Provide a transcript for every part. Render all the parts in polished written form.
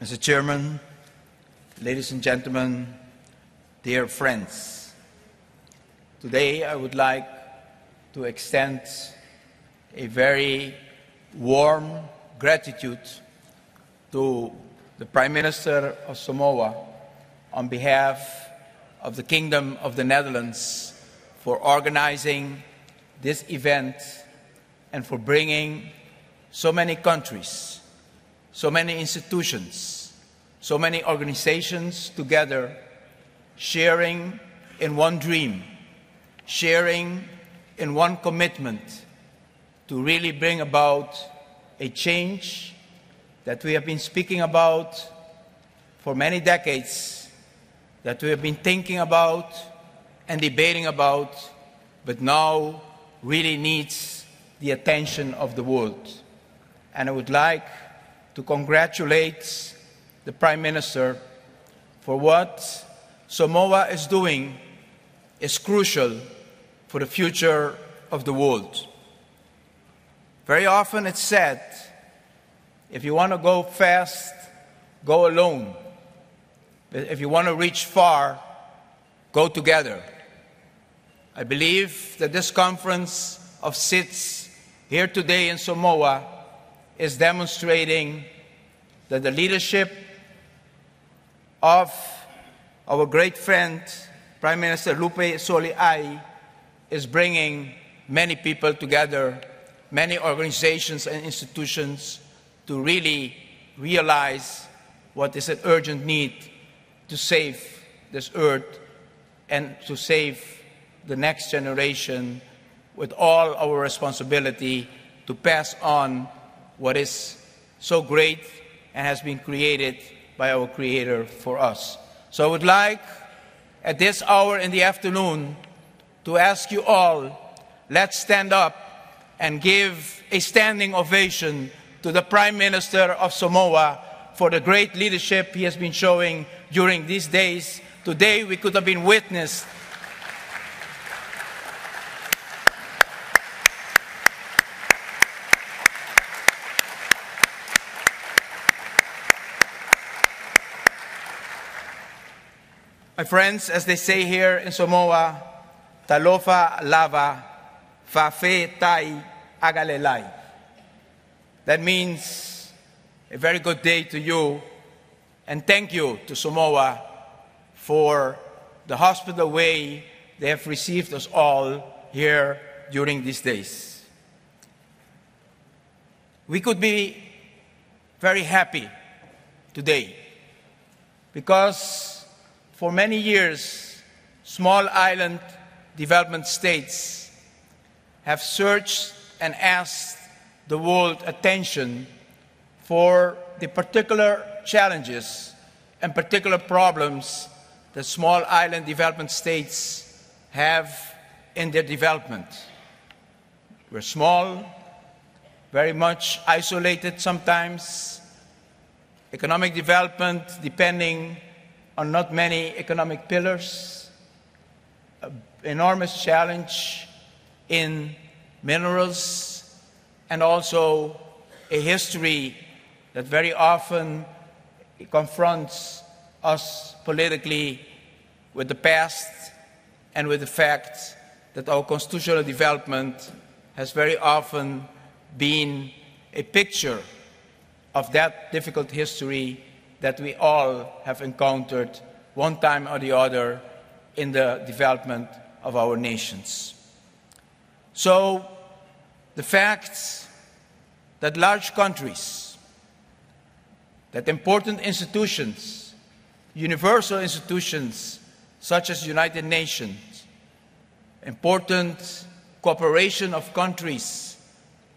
Mr. Chairman, ladies and gentlemen, dear friends, today I would like to extend a very warm gratitude to the Prime Minister of Samoa on behalf of the Kingdom of the Netherlands for organizing this event and for bringing so many countries, so many institutions, so many organizations together, sharing in one dream, sharing in one commitment to really bring about a change that we have been speaking about for many decades, that we have been thinking about and debating about, but now really needs the attention of the world. And I would like to congratulate the Prime Minister for what Samoa is doing is crucial for the future of the world. Very often it's said, if you want to go fast, go alone. But if you want to reach far, go together. I believe that this conference of SITs here today in Samoa is demonstrating that the leadership of our great friend, Prime Minister Lupe Soliai, is bringing many people together, many organizations and institutions to really realize what is an urgent need to save this earth and to save the next generation with all our responsibility to pass on what is so great and has been created by our Creator for us. So I would like, at this hour in the afternoon, to ask you all, let's stand up and give a standing ovation to the Prime Minister of Samoa for the great leadership he has been showing during these days. Today we could have been witnessed my friends, as they say here in Samoa, talofa lava, fafe tai agalelai. That means a very good day to you, and thank you to Samoa for the hospitable way they have received us all here during these days. We could be very happy today because for many years, small island development states have searched and asked the world attention for the particular challenges and particular problems that small island development states have in their development. We're small, very much isolated sometimes, economic development depending on not many economic pillars, an enormous challenge in minerals, and also a history that very often confronts us politically with the past and with the fact that our constitutional development has very often been a picture of that difficult history that we all have encountered one time or the other in the development of our nations. So the fact that large countries, that important institutions, universal institutions such as the United Nations, important cooperation of countries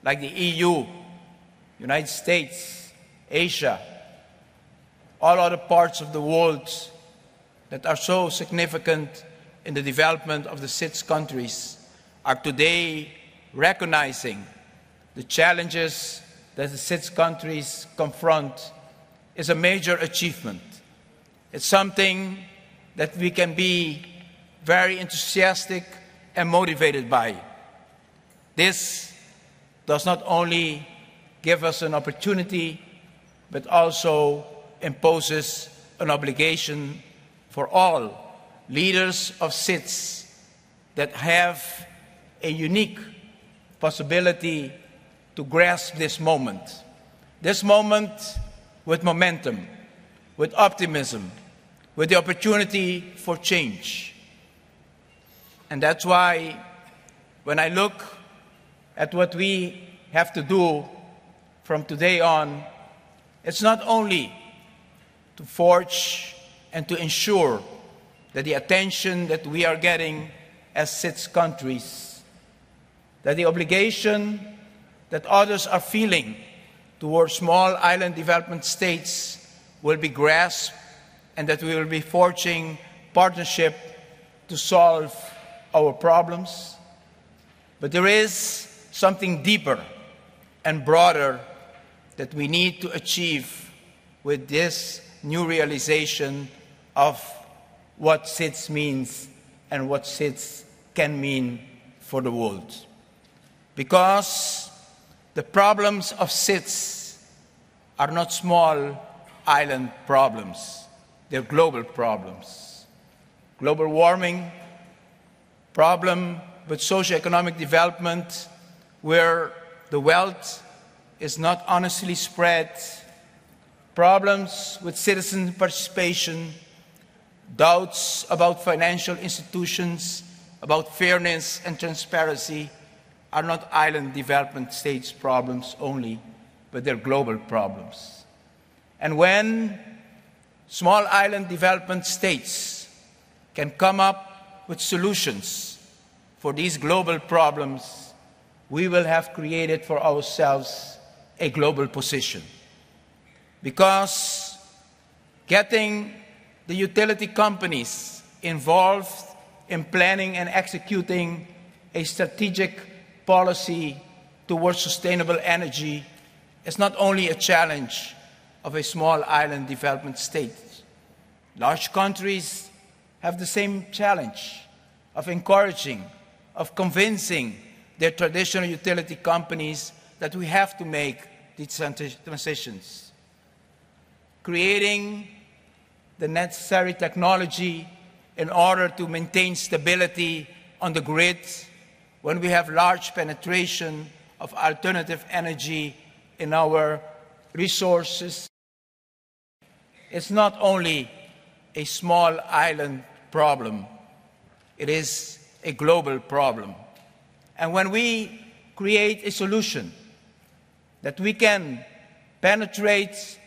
like the EU, United States, Asia, all other parts of the world that are so significant in the development of the SITS countries are today recognizing the challenges that the SITS countries confront is a major achievement. It's something that we can be very enthusiastic and motivated by. This does not only give us an opportunity, but also imposes an obligation for all leaders of SIDS that have a unique possibility to grasp this moment with momentum, with optimism, with the opportunity for change. And that's why when I look at what we have to do from today on, it's not only to forge and to ensure that the attention that we are getting as SIDS countries, that the obligation that others are feeling towards small island development states will be grasped, and that we will be forging partnership to solve our problems. But there is something deeper and broader that we need to achieve with this new realization of what SIDS means and what SIDS can mean for the world. Because the problems of SIDS are not small island problems, they're global problems. Global warming, problem with socio-economic development where the wealth is not honestly spread, problems with citizen participation, doubts about financial institutions, about fairness and transparency are not island development states problems only, but they're global problems. And when small island development states can come up with solutions for these global problems, we will have created for ourselves a global position. Because getting the utility companies involved in planning and executing a strategic policy towards sustainable energy is not only a challenge of a small island development state. Large countries have the same challenge of encouraging, of convincing their traditional utility companies that we have to make these transitions. Creating the necessary technology in order to maintain stability on the grid when we have large penetration of alternative energy in our resources. It's not only a small island problem, it is a global problem. And when we create a solution that we can penetrate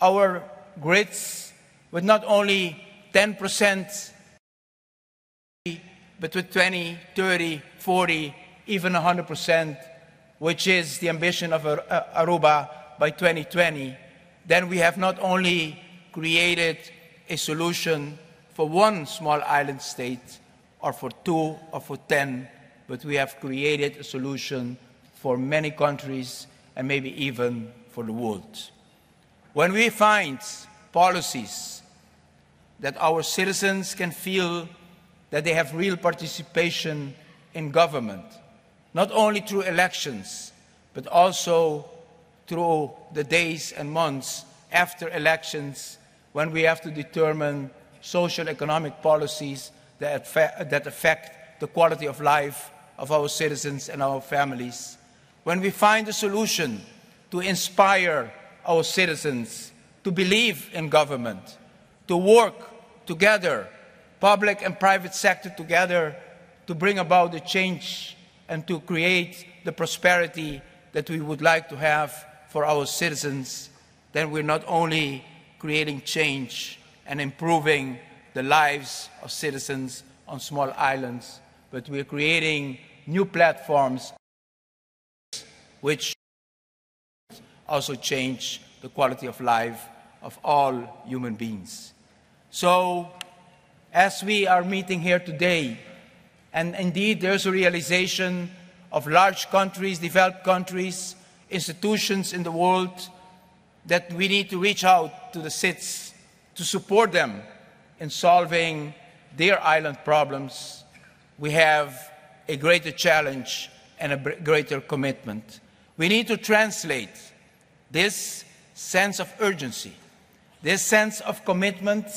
our grids with not only 10%, but with 20, 30, 40, even 100%, which is the ambition of Aruba by 2020, then we have not only created a solution for one small island state, or for 2, or for 10, but we have created a solution for many countries and maybe even for the world. When we find policies that our citizens can feel that they have real participation in government, not only through elections, but also through the days and months after elections when we have to determine social economic policies that affect the quality of life of our citizens and our families. When we find a solution to inspire our citizens to believe in government, to work together, public and private sector together, to bring about the change and to create the prosperity that we would like to have for our citizens, then we're not only creating change and improving the lives of citizens on small islands, but we're creating new platforms which also change the quality of life of all human beings. So, as we are meeting here today, and indeed there's a realization of large countries, developed countries, institutions in the world, that we need to reach out to the SIDS to support them in solving their island problems, we have a greater challenge and a greater commitment. We need to translate this sense of urgency, this sense of commitment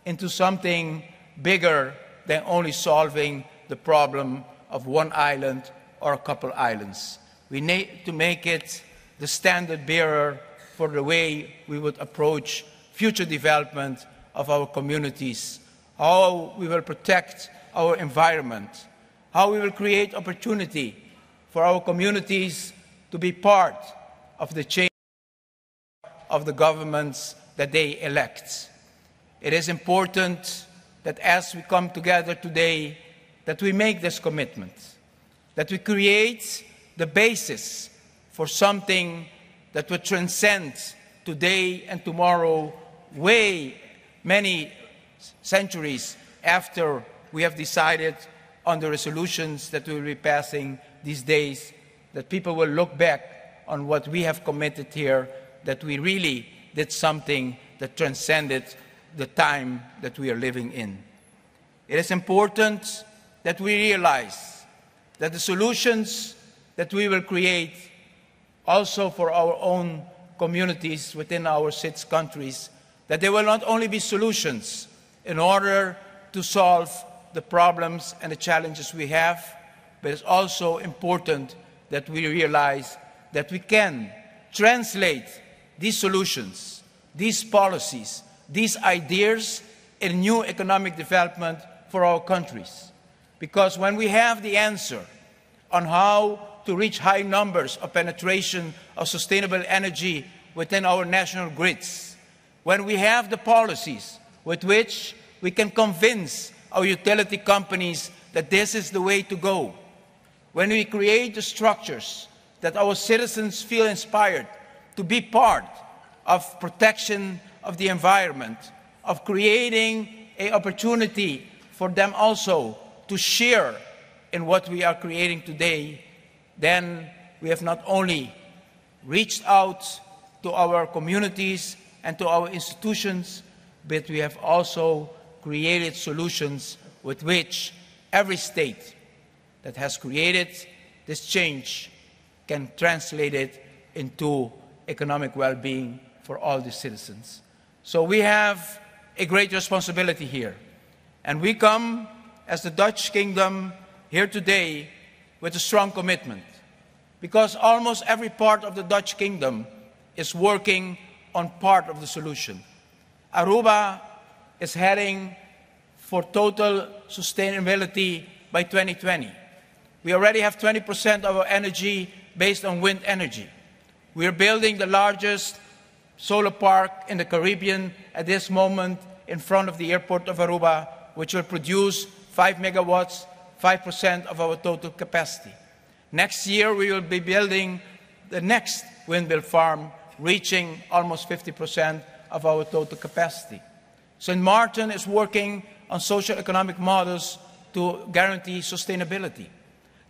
into something bigger than only solving the problem of one island or a couple islands. We need to make it the standard bearer for the way we would approach future development of our communities, how we will protect our environment, how we will create opportunity for our communities to be part of the change of the governments that they elect. It is important that as we come together today, that we make this commitment, that we create the basis for something that will transcend today and tomorrow, way many centuries after we have decided on the resolutions that we will be passing these days, that people will look back on what we have committed here, that we really did something that transcended the time that we are living in. It is important that we realize that the solutions that we will create also for our own communities within our 6 countries, that they will not only be solutions in order to solve the problems and the challenges we have, but it's also important that we realize that we can translate these solutions, these policies, these ideas in new economic development for our countries. Because when we have the answer on how to reach high numbers of penetration of sustainable energy within our national grids, when we have the policies with which we can convince our utility companies that this is the way to go, when we create the structures that our citizens feel inspired to be part of protection of the environment, of creating an opportunity for them also to share in what we are creating today, then we have not only reached out to our communities and to our institutions, but we have also created solutions with which every state that has created this change can translate it into economic well-being for all the citizens. So we have a great responsibility here. And we come as the Dutch Kingdom here today with a strong commitment, because almost every part of the Dutch Kingdom is working on part of the solution. Aruba is heading for total sustainability by 2020. We already have 20% of our energy based on wind energy. We are building the largest solar park in the Caribbean at this moment in front of the airport of Aruba, which will produce 5 megawatts, 5% of our total capacity. Next year, we will be building the next windmill farm, reaching almost 50% of our total capacity. St. Maarten is working on socio-economic models to guarantee sustainability.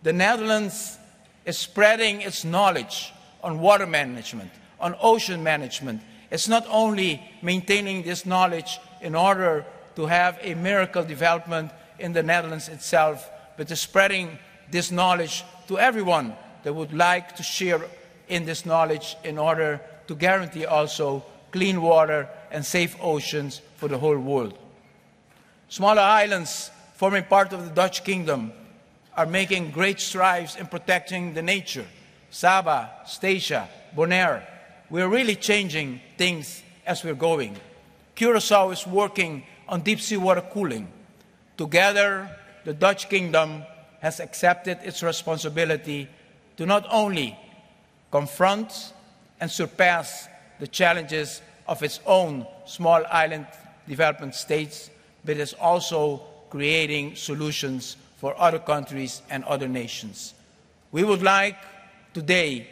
The Netherlands is spreading its knowledge on water management, on ocean management. It's not only maintaining this knowledge in order to have a miracle development in the Netherlands itself, but is spreading this knowledge to everyone that would like to share in this knowledge in order to guarantee also clean water and safe oceans for the whole world. Smaller islands forming part of the Dutch Kingdom are making great strides in protecting the nature. Saba, Statia, Bonaire. We're really changing things as we're going. Curaçao is working on deep sea water cooling. Together, the Dutch Kingdom has accepted its responsibility to not only confront and surpass the challenges of its own small island development states, but is also creating solutions for other countries and other nations. We would like today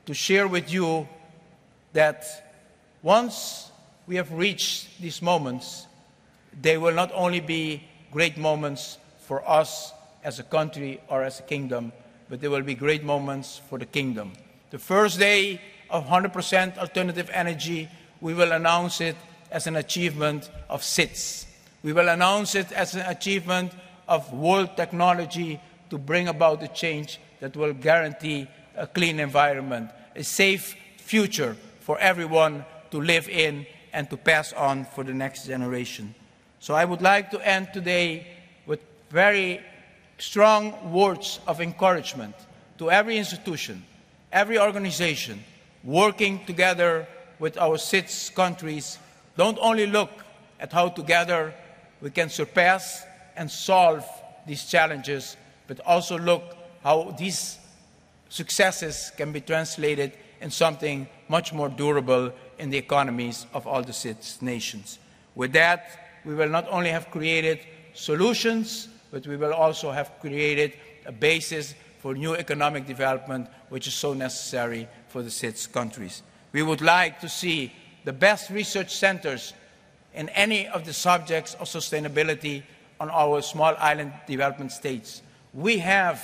to share with you that once we have reached these moments, they will not only be great moments for us as a country or as a kingdom, but they will be great moments for the kingdom. The first day of 100% alternative energy, we will announce it as an achievement of SITS. We will announce it as an achievement of world technology to bring about the change that will guarantee a clean environment, a safe future for everyone to live in and to pass on for the next generation. So I would like to end today with very strong words of encouragement to every institution, every organization working together with our 6 countries. Don't only look at how together we can surpass and solve these challenges, but also look how these successes can be translated in something much more durable in the economies of all the 6 nations. With that, we will not only have created solutions, but we will also have created a basis for new economic development, which is so necessary for the 6 countries. We would like to see the best research centers in any of the subjects of sustainability on our small island development states. We have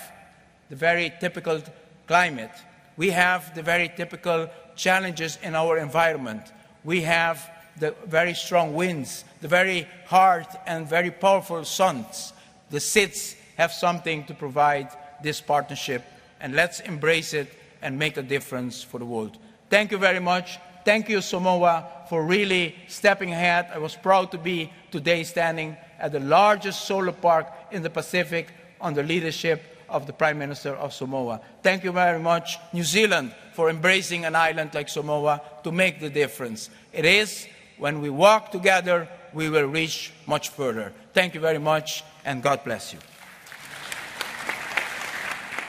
the very typical climate. We have the very typical challenges in our environment. We have the very strong winds, the very hard and very powerful suns. The SIDS have something to provide this partnership, and let's embrace it and make a difference for the world. Thank you very much. Thank you, Samoa, for really stepping ahead. I was proud to be today standing at the largest solar park in the Pacific under leadership of the Prime Minister of Samoa. Thank you very much, New Zealand, for embracing an island like Samoa to make the difference. It is when we walk together, we will reach much further. Thank you very much, and God bless you.